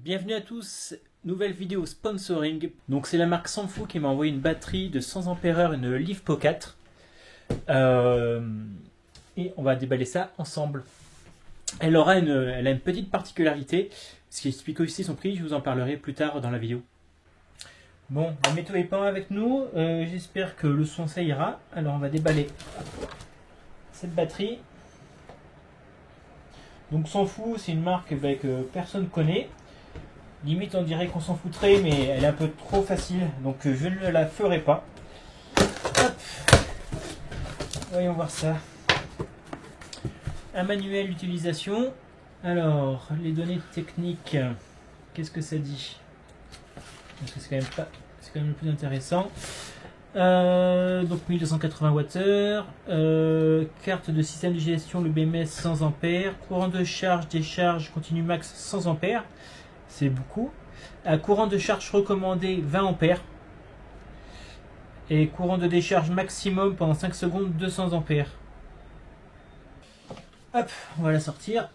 Bienvenue à tous, nouvelle vidéo sponsoring. Donc c'est la marque Sanfu qui m'a envoyé une batterie de 100 ampères, une LiFePO 4. Et on va déballer ça ensemble. Elle a une petite particularité, ce qui explique aussi son prix, je vous en parlerai plus tard dans la vidéo. Bon, la météo est pas avec nous, j'espère que le son ça ira. Alors on va déballer cette batterie. Donc Sanfu, c'est une marque que personne connaît. Limite on dirait qu'on s'en foutrait, mais elle est un peu trop facile, donc je ne la ferai pas. Hop. Voyons voir ça. Un manuel d'utilisation. Alors, les données techniques, qu'est-ce que ça dit? Parce que c'est quand même le plus intéressant. Donc 1280 Wh, carte de système de gestion, le BMS 100 ampères, courant de charge, décharge continu max 100 ampères, c'est beaucoup. Courant de charge recommandé 20 ampères. Et courant de décharge maximum pendant 5 secondes 200 ampères. Hop, on va la sortir.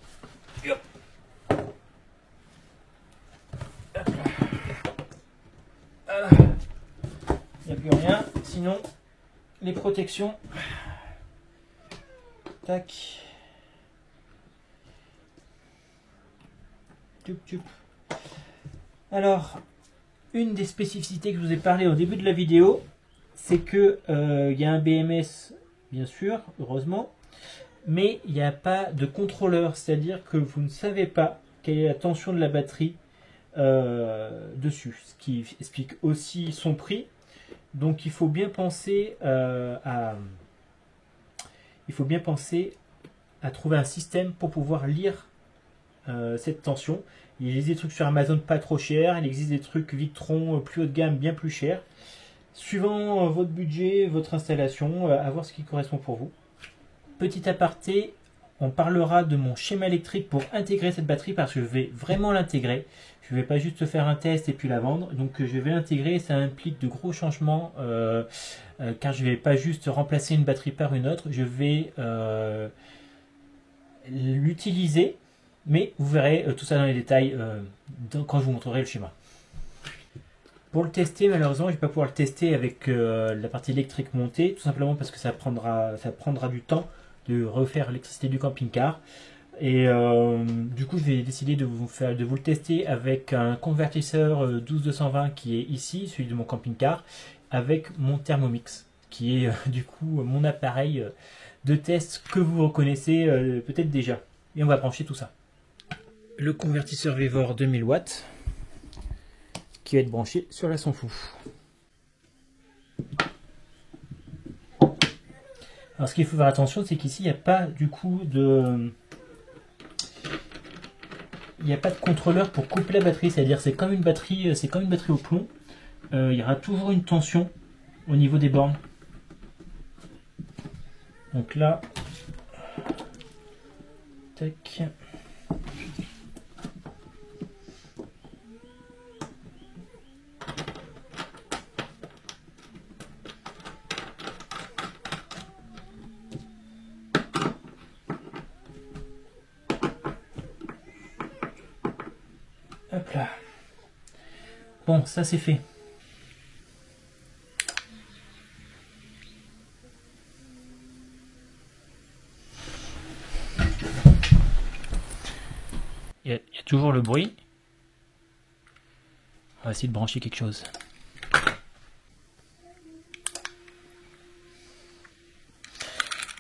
Hop. Hop là. Voilà. Il n'y a plus rien. Sinon, les protections. Tac. Tup, tup. Alors, une des spécificités que je vous ai parlé au début de la vidéo, c'est que y a un BMS, bien sûr, heureusement, mais il n'y a pas de contrôleur, c'est-à-dire que vous ne savez pas quelle est la tension de la batterie dessus, ce qui explique aussi son prix. Donc il faut bien penser à trouver un système pour pouvoir lire cette tension. Il existe des trucs sur Amazon pas trop chers, il existe des trucs Victron plus haut de gamme bien plus chers. Suivant votre budget, votre installation, à voir ce qui correspond pour vous. Petit aparté, on parlera de mon schéma électrique pour intégrer cette batterie parce que je vais vraiment l'intégrer. Je ne vais pas juste faire un test et puis la vendre. Donc je vais l'intégrer, ça implique de gros changements car je ne vais pas juste remplacer une batterie par une autre. Je vais l'utiliser, mais vous verrez tout ça dans les détails quand je vous montrerai le schéma. Pour le tester, malheureusement, je ne vais pas pouvoir le tester avec la partie électrique montée, tout simplement parce que ça prendra du temps de refaire l'électricité du camping-car. Et du coup, je vais décider de vous le tester avec un convertisseur 12220 qui est ici, celui de mon camping-car, avec mon Thermomix, qui est du coup mon appareil de test que vous reconnaissez peut-être déjà. Et on va brancher tout ça. Le convertisseur Vevor 2000 watts. Qui va être branché sur la Sanfu. Alors ce qu'il faut faire attention, c'est qu'ici il n'y a pas du coup de contrôleur pour couper la batterie, c'est-à-dire c'est comme une batterie au plomb. Il y aura toujours une tension au niveau des bornes. Donc là, tac. Hop là. Bon, ça c'est fait. Il y a toujours le bruit. On va essayer de brancher quelque chose.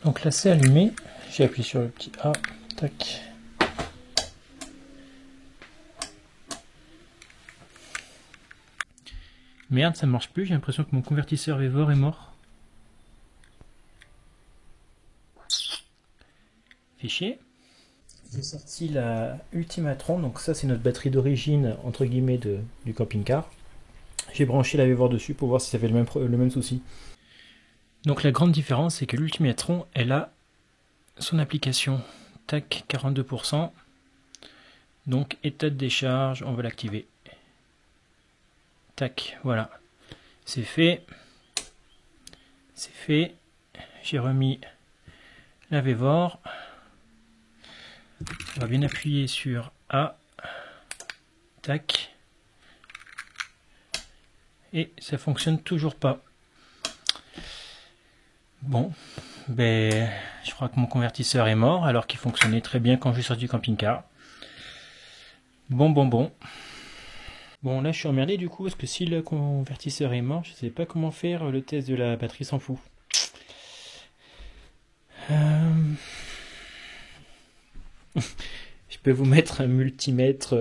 Donc là c'est allumé. J'ai appuyé sur le petit A. Tac. Merde, ça ne marche plus, j'ai l'impression que mon convertisseur Vevor est mort. Fichier. J'ai sorti la Ultimatron, donc ça c'est notre batterie d'origine entre guillemets du camping-car. J'ai branché la Vevor dessus pour voir si ça fait le même souci. Donc la grande différence c'est que l'Ultimatron elle a son application. Tac, 42%. Donc état de décharge, on va l'activer. Tac, voilà, c'est fait, j'ai remis la Vevor, on va bien appuyer sur A, Tac. Et ça fonctionne toujours pas. Bon, ben, je crois que mon convertisseur est mort alors qu'il fonctionnait très bien quand je suis sorti du camping-car. Bon. Bon, là je suis emmerdé du coup parce que si le convertisseur est mort, je sais pas comment faire le test de la batterie s'en fout. Je peux vous mettre un multimètre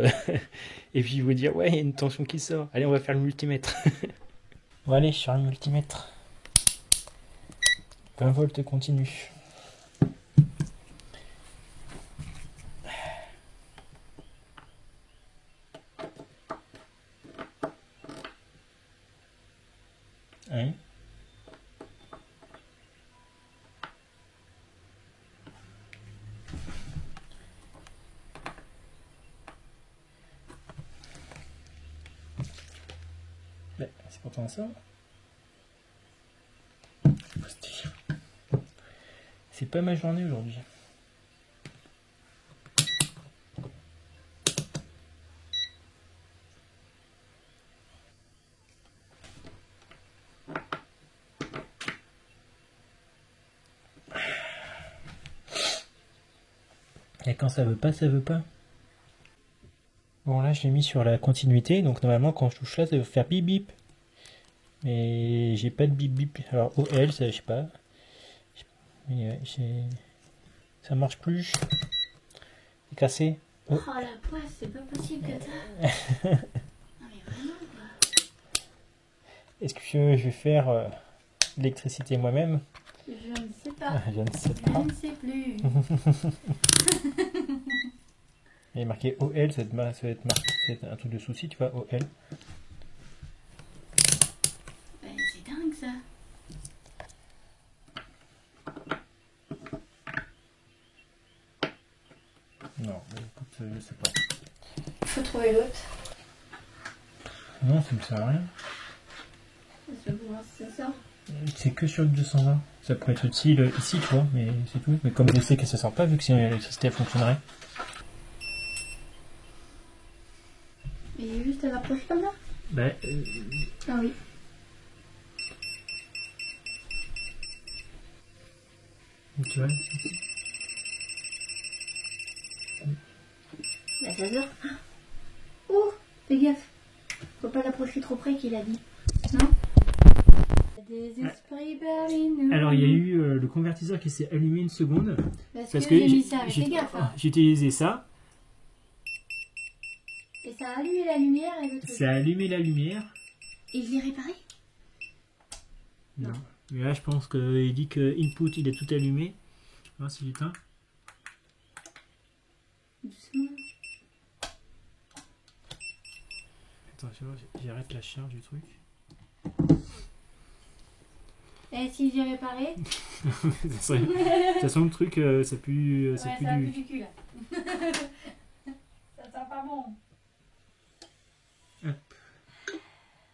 et puis vous dire ouais, il y a une tension qui sort. Allez, on va faire le multimètre. Bon, allez, sur le multimètre. 20 volts continu. Hein? Ben, c'est pourtant ça. C'est pas ma journée aujourd'hui. Et quand ça veut pas, ça veut pas. Bon, là je l'ai mis sur la continuité, donc normalement quand je touche là, ça va faire bip bip. Mais j'ai pas de bip bip. Alors OL, ça je sais pas. Mais ça marche plus. C'est cassé. Oh la poisse, c'est pas possible que ça. Non mais vraiment quoi. Est-ce que je vais faire l'électricité moi-même? Je ne sais pas. Je ne sais pas. Je ne sais plus. Il est marqué OL, ça va être marqué, c'est un truc de souci, tu vois, OL. Ben, c'est dingue ça. Non, mais écoute, je sais pas. Faut trouver l'autre. Non, ça me sert à rien. Je vais voir si ça sort. C'est que sur le 220. Ça pourrait être utile ici, tu vois, mais c'est tout. Mais comme je sais que ça sort pas, vu que si l'électricité fonctionnerait. Et juste à l'approche comme ça. Ben, Ah oui. tu vois. Là ça sort. Oh, fais gaffe. Faut pas l'approcher trop près qu'il a dit. Non? Des esprits berlineux. Alors, il y a eu le convertisseur qui s'est allumé une seconde. Parce que j'ai mis ça, mais fais gaffe. Hein. J'ai utilisé ça. Et ça a allumé la lumière et le truc. Ça a allumé la lumière. Et je l'ai réparé? Non. Mais là, je pense qu'il dit que input, il est tout allumé. Je vais voir si j'éteins. Doucement. Attends, tu vois, j'arrête la charge du truc. Et si j'ai réparé? De toute façon, le truc, ça pue, ça pue a du... plus du cul là. Ça sent pas bon. Hop.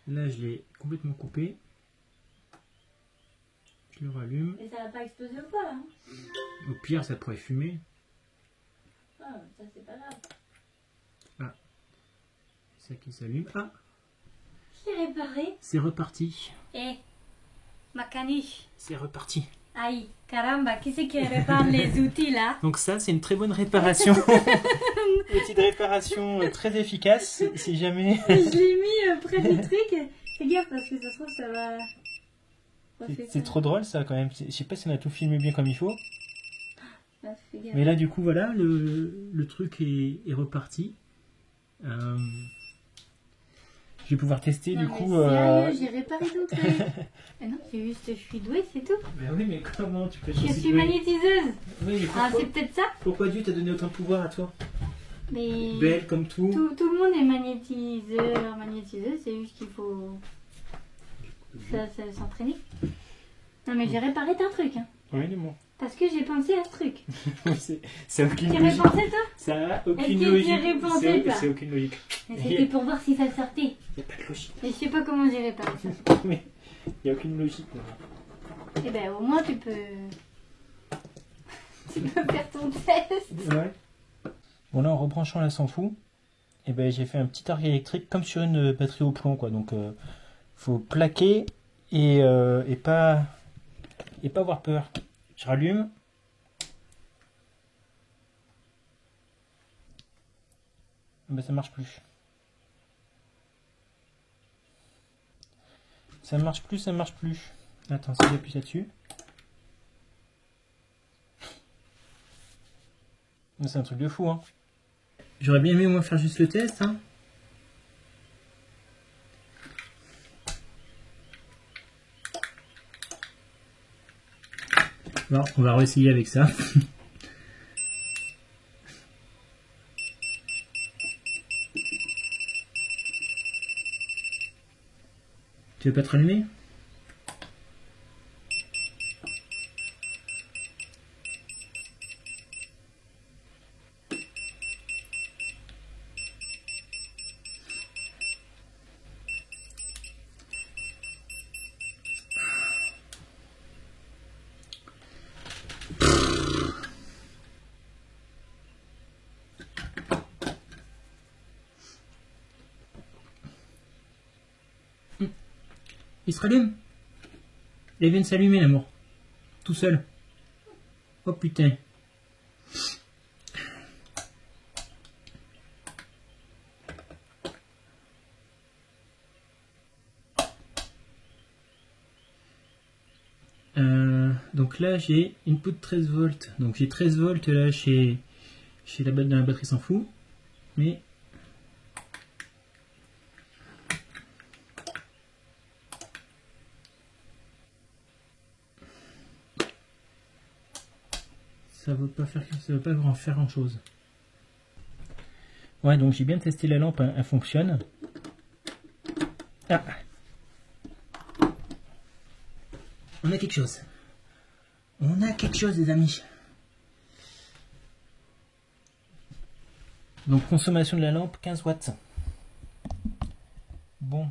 Là, je l'ai complètement coupé. Je le rallume. Mais ça va pas exploser ou pas là? Au pire, ça pourrait fumer. Ah, ça c'est pas grave. Ah. C'est ça qui s'allume. Ah, Je l'ai réparé. c'est reparti. Eh, ma caniche. C'est reparti. Aïe, caramba, qui c'est qui répare les outils là? Donc ça, c'est une très bonne réparation. Petite réparation très efficace, si jamais... Je l'ai mis près du truc. Fais gaffe parce que ça se trouve ça va... C'est trop drôle ça quand même. Je sais pas si on a tout filmé bien comme il faut. Ah, fais gaffe. Mais là du coup voilà, le truc est reparti. Je vais pouvoir tester Non, du mais coup... sérieux, j'ai réparé ton truc. Mais non, c'est juste je suis douée, c'est tout. Mais oui, mais comment tu peux... Je suis magnétiseuse. Oui, mais Ah, pourquoi, c'est peut-être ça. pourquoi Dieu t'a donné autant de pouvoir à toi? Mais Belle comme tout. tout le monde est magnétiseur, magnétiseuse, c'est juste qu'il faut ça s'entraîner. Non mais j'ai réparé un truc, hein. Oui, dis-moi. Parce que j'ai pensé à ce truc. C'est aucune Tu logique. pensé toi? Ça a Est-ce aucune que tu logique. y repensé, toi? C'est aucune logique. Mais c'était pour voir si ça sortait. Il n'y a pas de logique. Et je sais pas comment j'ai réparé ça. Mais il n'y a aucune logique. Eh ben au moins tu peux faire ton test. Ouais. Bon là en rebranchant la s'en fout. et ben j'ai fait un petit arc électrique comme sur une batterie au plomb, quoi. Donc faut plaquer et pas avoir peur. Je rallume. Ben ça marche plus. Ça marche plus, ça marche plus. Attends, si j'appuie là-dessus. C'est un truc de fou, hein. J'aurais bien aimé moi faire juste le test, hein. Bon, on va réessayer avec ça. Tu veux pas te rallumer? Il se rallume? Il vient de s'allumer, l'amour. Tout seul. Oh putain. Donc là j'ai input 13 volts. Donc j'ai 13 volts là chez dans la batterie s'en fout. Mais ça veut pas faire, ça veut pas faire grand chose. Ouais, donc j'ai bien testé la lampe, hein, elle fonctionne. Ah, on a quelque chose. On a quelque chose, les amis. Donc consommation de la lampe 15 watts. Bon.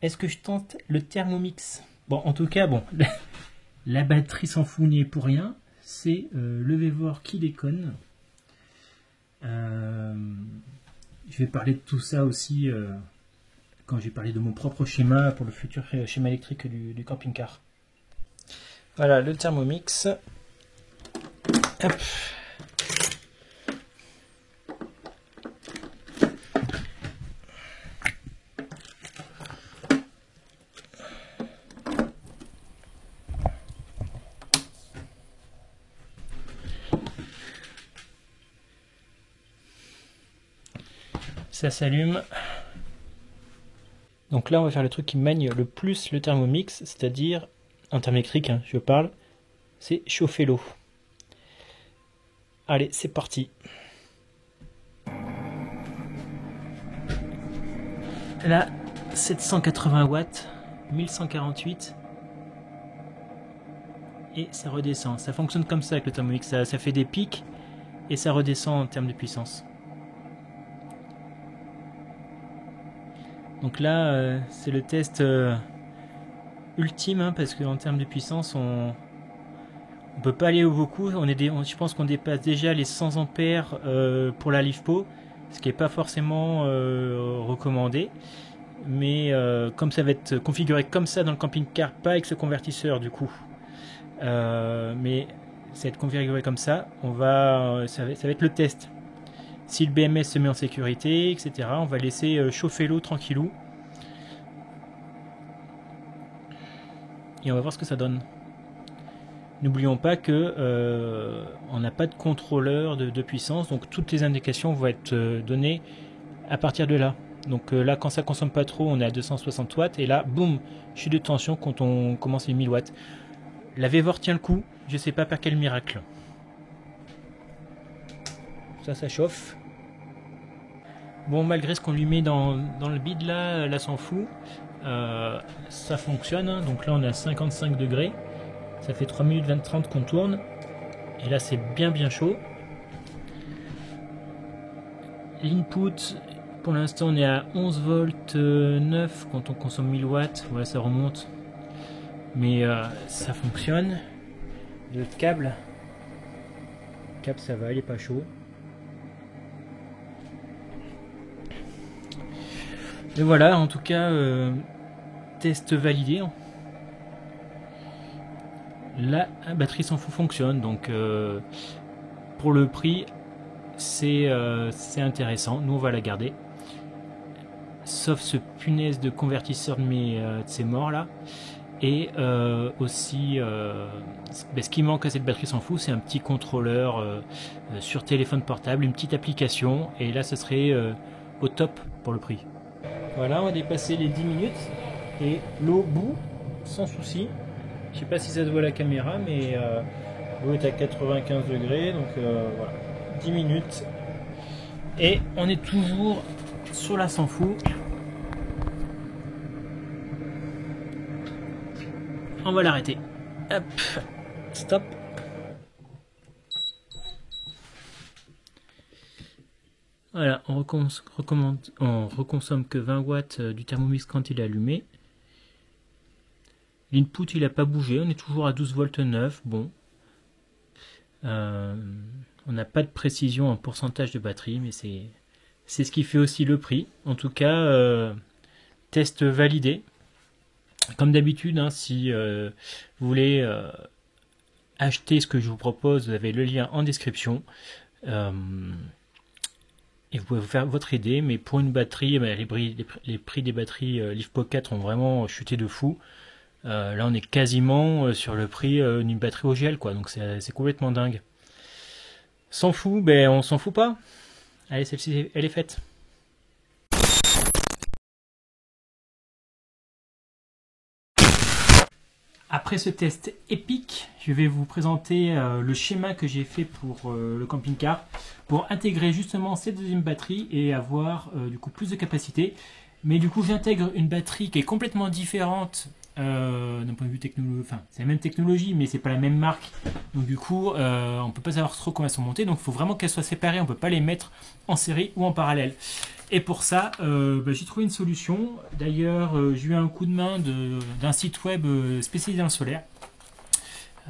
Est-ce que je tente le Thermomix? Bon, en tout cas, bon, la batterie s'en fout n'y est pour rien. C'est le Vevor qui déconne. Je vais parler de tout ça aussi quand je vais parler de mon propre schéma pour le futur schéma électrique du camping-car. Voilà le Thermomix. Hop. Ça s'allume. Donc là on va faire le truc qui manie le plus le Thermomix, c'est-à-dire en termes électriques, hein, je parle, c'est chauffer l'eau. Allez, c'est parti. Là, 780 watts, 1148. Et ça redescend. Ça fonctionne comme ça avec le Thermomix. Ça fait des pics et ça redescend en termes de puissance. Donc là, c'est le test ultime, hein, parce qu'en termes de puissance, on peut pas aller beaucoup. Je pense qu'on dépasse déjà les 100 ampères pour la LiFePO, ce qui n'est pas forcément recommandé. Mais comme ça va être configuré comme ça dans le camping-car, pas avec ce convertisseur du coup, mais ça va être configuré comme ça, ça va être le test. Si le BMS se met en sécurité, etc., on va laisser chauffer l'eau tranquillou. Et on va voir ce que ça donne. N'oublions pas que on n'a pas de contrôleur de puissance, donc toutes les indications vont être données à partir de là. Donc là, quand ça consomme pas trop, on est à 260 watts, et là, boum, chute de tension quand on commence les 1000 watts. La Vevor tient le coup, je sais pas par quel miracle. Ça chauffe. Bon, malgré ce qu'on lui met dans le bide là, elle s'en fout. Ça fonctionne, hein. Donc là on est à 55 degrés. Ça fait 3 minutes 20-30 qu'on tourne. Et là c'est bien chaud. L'input, pour l'instant on est à 11 volts 9 quand on consomme 1000 watts. Voilà, ça remonte. Mais ça fonctionne. Le câble ça va, il est pas chaud. Et voilà, en tout cas, test validé. La batterie sans fou fonctionne, donc pour le prix, c'est intéressant. Nous, on va la garder. Sauf ce punaise de convertisseur de ces morts là. Et aussi, ce qui manque à cette batterie sans fou, c'est un petit contrôleur sur téléphone portable, une petite application. Et là, ce serait au top pour le prix. Voilà, on va dépasser les 10 minutes. Et l'eau bout, sans souci. Je sais pas si ça se voit à la caméra, mais l'eau est à 95 degrés. Donc voilà, 10 minutes. Et on est toujours sur la sans fou. On va l'arrêter. Hop, stop. Voilà, on reconsomme que 20 watts du Thermomix quand il est allumé. L'input il n'a pas bougé, on est toujours à 12 volts 9. Bon, on n'a pas de précision en pourcentage de batterie, mais c'est ce qui fait aussi le prix. En tout cas, test validé. Comme d'habitude, hein, si vous voulez acheter ce que je vous propose, vous avez le lien en description. Et vous pouvez vous faire votre idée, mais pour une batterie, les prix des batteries LivePocket ont vraiment chuté de fou. Là, on est quasiment sur le prix d'une batterie au gel, quoi. Donc c'est complètement dingue. S'en fout, ben on s'en fout pas. Allez, celle-ci, elle est faite. Après ce test épique, je vais vous présenter le schéma que j'ai fait pour le camping-car pour intégrer justement cette deuxième batterie et avoir du coup plus de capacité. Mais du coup, j'intègre une batterie qui est complètement différente d'un point de vue technologique. Enfin, c'est la même technologie, mais c'est pas la même marque. Donc du coup, on peut pas savoir trop comment elles sont montées. Donc il faut vraiment qu'elles soient séparées. On peut pas les mettre en série ou en parallèle. Et pour ça, j'ai trouvé une solution. D'ailleurs, j'ai eu un coup de main d'un site web spécialisé dans le solaire,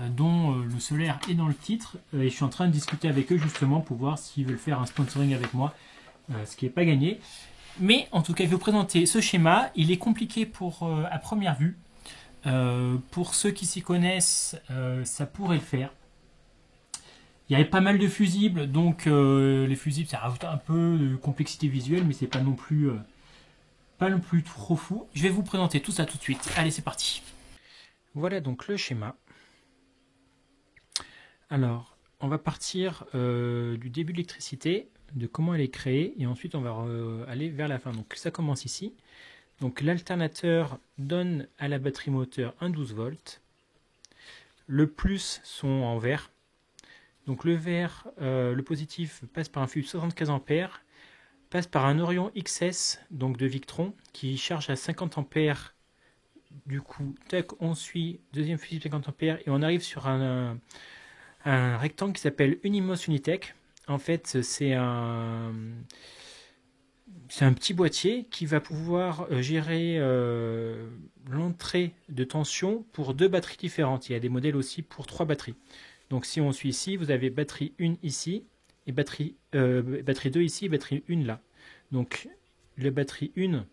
dont le solaire est dans le titre. Et je suis en train de discuter avec eux justement pour voir s'ils veulent faire un sponsoring avec moi, ce qui n'est pas gagné. Mais en tout cas, je vais vous présenter ce schéma. Il est compliqué à première vue. Pour ceux qui s'y connaissent, ça pourrait le faire. Il y avait pas mal de fusibles, donc les fusibles ça rajoute un peu de complexité visuelle, mais c'est pas non plus trop fou. Je vais vous présenter tout ça tout de suite. Allez, c'est parti. Voilà donc le schéma. Alors, on va partir du début de l'électricité, de comment elle est créée, et ensuite on va aller vers la fin. Donc ça commence ici. Donc l'alternateur donne à la batterie moteur un 12 volts. Le plus sont en vert. Donc le vert, le positif passe par un fusible 75 ampères, passe par un Orion XS donc de Victron qui charge à 50 ampères. Du coup, tac, on suit deuxième fusible 50 ampères et on arrive sur un rectangle qui s'appelle Unimos Unitech. En fait, c'est un petit boîtier qui va pouvoir gérer l'entrée de tension pour deux batteries différentes. Il y a des modèles aussi pour 3 batteries. Donc si on suit ici, vous avez batterie 1 ici, et batterie 2 ici, et batterie 1 là. Donc la batterie 1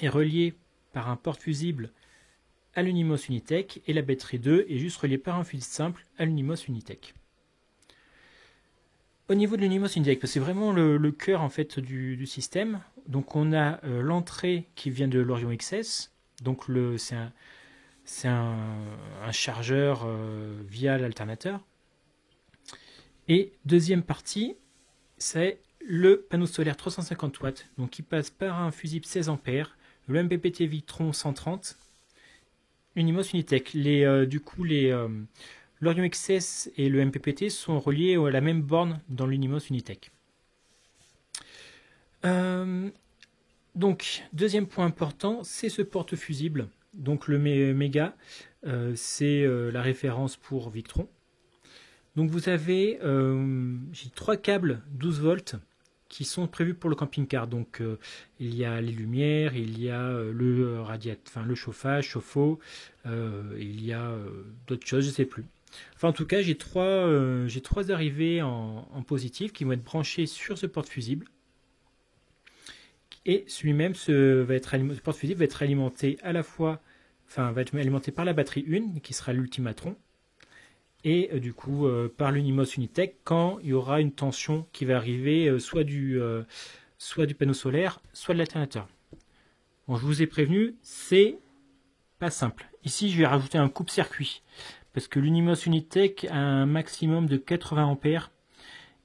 est reliée par un porte fusible à l'Unimos Unitech, et la batterie 2 est juste reliée par un fusible simple à l'Unimos Unitech. Au niveau de l'Unimos Unitech, c'est vraiment le cœur en fait du système. Donc on a l'entrée qui vient de l'Orion XS, donc c'est un chargeur via l'alternateur. Et deuxième partie, c'est le panneau solaire 350 watts, donc qui passe par un fusible 16 ampères, le MPPT Victron 130, Unimos Unitech. L'Orion XS et le MPPT sont reliés à la même borne dans l'Unimos Unitech. Donc, deuxième point important, c'est ce porte-fusible. Donc le méga, c'est la référence pour Victron. Donc vous avez j'ai 3 câbles 12 volts qui sont prévus pour le camping-car. Donc il y a les lumières, il y a le chauffage, chauffe-eau, il y a d'autres choses, je ne sais plus. Enfin en tout cas j'ai trois arrivées en positif qui vont être branchées sur ce porte-fusible. Et celui-même, ce porte-fusible va être alimenté à la fois, enfin, va être alimenté par la batterie 1, qui sera l'ultimatron, et du coup par l'Unimos Unitech quand il y aura une tension qui va arriver soit du panneau solaire, soit de l'alternateur. Bon, je vous ai prévenu, c'est pas simple. Ici, je vais rajouter un coupe-circuit parce que l'Unimos Unitech a un maximum de 80 ampères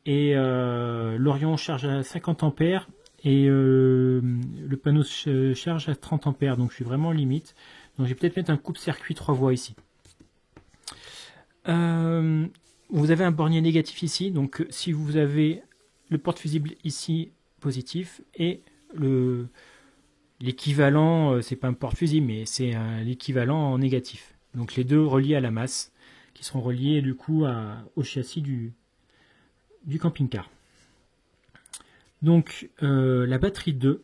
et l'Orion charge à 50 ampères et le panneau charge à 30 ampères, donc je suis vraiment limite. Donc je vais peut-être mettre un coupe-circuit 3 voies ici. Vous avez un bornier négatif ici, donc si vous avez le porte-fusible ici positif et l'équivalent, c'est pas un porte-fusible mais c'est l'équivalent en négatif. Donc les deux reliés à la masse qui seront reliés du coup au châssis du camping-car. Donc la batterie 2,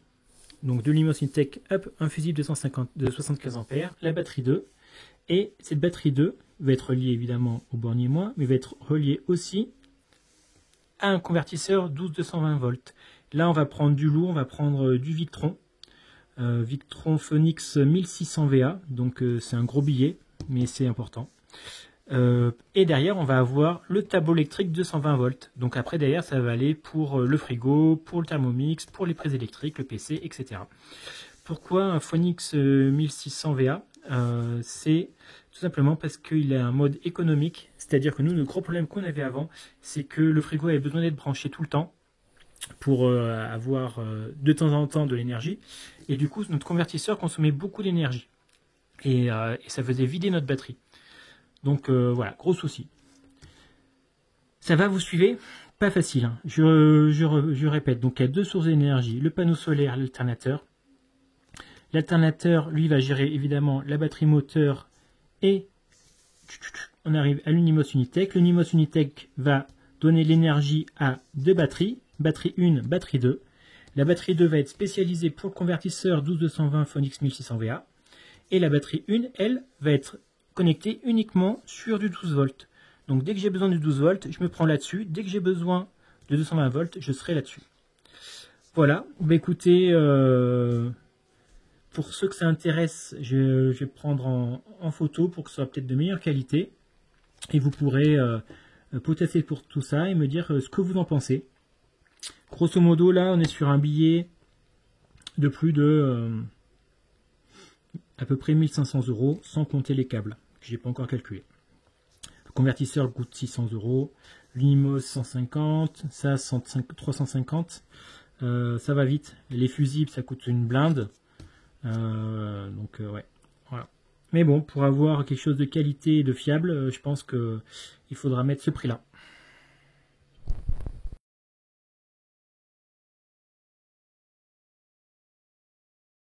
donc de l'Unimos Unitech, un fusible de 75 ampères, la batterie 2, et cette batterie 2 va être reliée évidemment au bornier moins, mais va être reliée aussi à un convertisseur 12-220 volts. Là on va prendre du lourd, on va prendre du Victron, Victron Phoenix 1600 VA, donc c'est un gros billet, mais c'est important. Et derrière on va avoir le tableau électrique 220 volts, donc après derrière ça va aller pour le frigo, pour le Thermomix, pour les prises électriques, le PC, etc. Pourquoi un Phoenix 1600 VA? C'est tout simplement parce qu'il a un mode économique, c'est-à-dire que nous, le gros problème qu'on avait avant, c'est que le frigo avait besoin d'être branché tout le temps pour avoir de temps en temps de l'énergie, et du coup notre convertisseur consommait beaucoup d'énergie, et ça faisait vider notre batterie. Donc voilà, gros souci. Ça va, vous suivez? Pas facile, hein. Je répète, donc il y a deux sources d'énergie, le panneau solaire, l'alternateur. L'alternateur, lui, va gérer évidemment la batterie moteur et on arrive à l'Unimos Unitech. L'Unimos Unitech va donner l'énergie à deux batteries, batterie 1, batterie 2. La batterie 2 va être spécialisée pour le convertisseur 12-220 Phoenix 1600 VA. Et la batterie 1, elle, va être connectée uniquement sur du 12 volts. Donc dès que j'ai besoin du 12 volts, je me prends là-dessus. Dès que j'ai besoin de 220 volts, je serai là-dessus. Voilà, bah écoutez... pour ceux que ça intéresse, je vais prendre en photo pour que ce soit peut-être de meilleure qualité. Et vous pourrez potasser pour tout ça et me dire ce que vous en pensez. Grosso modo, là, on est sur un billet de plus de à peu près 1500 € sans compter les câbles, que j'ai pas encore calculé. Le convertisseur coûte 600 €, l'Unimos 150, ça 350. Ça va vite. Les fusibles, ça coûte une blinde. Donc ouais, voilà. Mais bon, pour avoir quelque chose de qualité et de fiable, je pense que il faudra mettre ce prix-là.